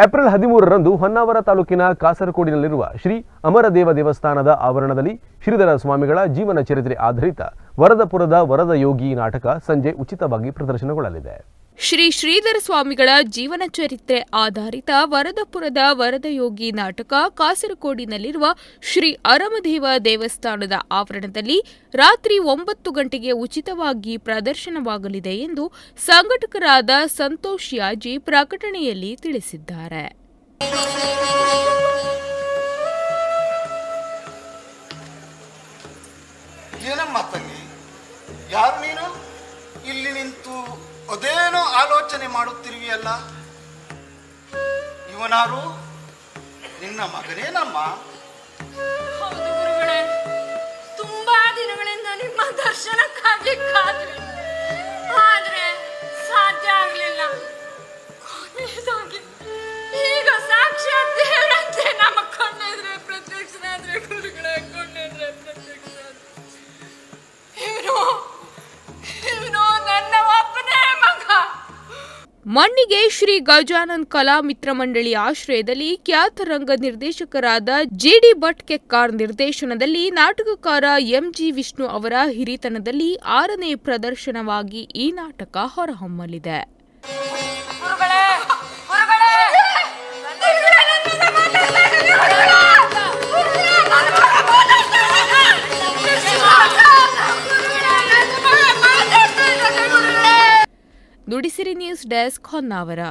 April 13ರಂದು Honnavar ತಾಲೂಕಿನ ಕಾಸರಕೋಡಿನಲ್ಲಿರುವ ಶ್ರೀ ಅಮರದೇವ ದೇವಸ್ಥಾನದ ಆವರಣದಲ್ಲಿ ಶ್ರೀಧರ ಸ್ವಾಮಿಗಳ ಜೀವನ ಚರಿತ್ರೆ ಆಧಾರಿತ ವರದಪುರದ ವರದ ಯೋಗಿ ನಾಟಕ ಸಂಜೆ ಉಚಿತವಾಗಿ ಪ್ರದರ್ಶನಗೊಳ್ಳಲಿದೆ. ಶ್ರೀ ಶ್ರೀಧರ ಸ್ವಾಮಿಗಳ ಜೀವನ ಚರಿತ್ರೆ ಆಧಾರಿತ ವರದಪುರದ ವರದಯೋಗಿ ನಾಟಕ ಕಾಸರಕೋಡಿನಲ್ಲಿರುವ ಶ್ರೀ ಅರಮದೇವ ದೇವಸ್ಥಾನದ ಆವರಣದಲ್ಲಿ ರಾತ್ರಿ 9 ಗಂಟೆಗೆ ಉಚಿತವಾಗಿ ಪ್ರದರ್ಶನವಾಗಲಿದೆ ಎಂದು ಸಂಘಟಕರಾದ ಸಂತೋಷ್ ಯಾಜಿ ಪ್ರಕಟಣೆಯಲ್ಲಿ ತಿಳಿಸಿದ್ದಾರೆ. ಇಲ್ಲಿ ನಿಂತು ಅದೇನೋ ಆಲೋಚನೆ ಮಾಡುತ್ತಿರುವಿಯಲ್ಲ, ಇವನಾರು ನಿನ್ನ ಮಗನೇನಮ್ಮ? ಹೌದು ಗುರುಗಳೇ, ತುಂಬಾ ದಿನಗಳಿಂದ ನಿಮ್ಮ ದರ್ಶನಕ್ಕಾಗಿ ಕಾದ್ರೆ, ಆದ್ರೆ ಸಾಧ್ಯ ಆಗ್ಲಿಲ್ಲ. ಈಗ ಸಾಕ್ಷಾತ್ ದೇವರಂತೆ ನಮ್ಮ ಕಣ್ಣೆದ್ರೆ ಪ್ರತ್ಯಕ್ಷನಾದ್ರೆ ಗುರುಗಳೇ, ಕಣ್ಣೆದ್ರೆ ಪ್ರತ್ಯಕ್ಷನಾದ್ರೆ ಇವನು ನನ್ನ ಒಬ್ಬನೇ ಮಗ. ಮಣ್ಣಿಗೆ ಶ್ರೀ ಗಜಾನನ್ ಕಲಾ ಮಿತ್ರ ಮಂಡಳಿ ಆಶ್ರಯದಲ್ಲಿ ಖ್ಯಾತ ರಂಗ ನಿರ್ದೇಶಕರಾದ ಜಿಡಿ ಭಟ್ ಕೆಕ್ಕಾರ್ ನಿರ್ದೇಶನದಲ್ಲಿ ನಾಟಕಕಾರ ಎಂಜಿ ವಿಷ್ಣು ಅವರ ಹಿರಿತನದಲ್ಲಿ 6ನೇ ಪ್ರದರ್ಶನವಾಗಿ ಈ ನಾಟಕ ಹೊರಹೊಮ್ಮಲಿದೆ. Nudisiri news desk Honnavar.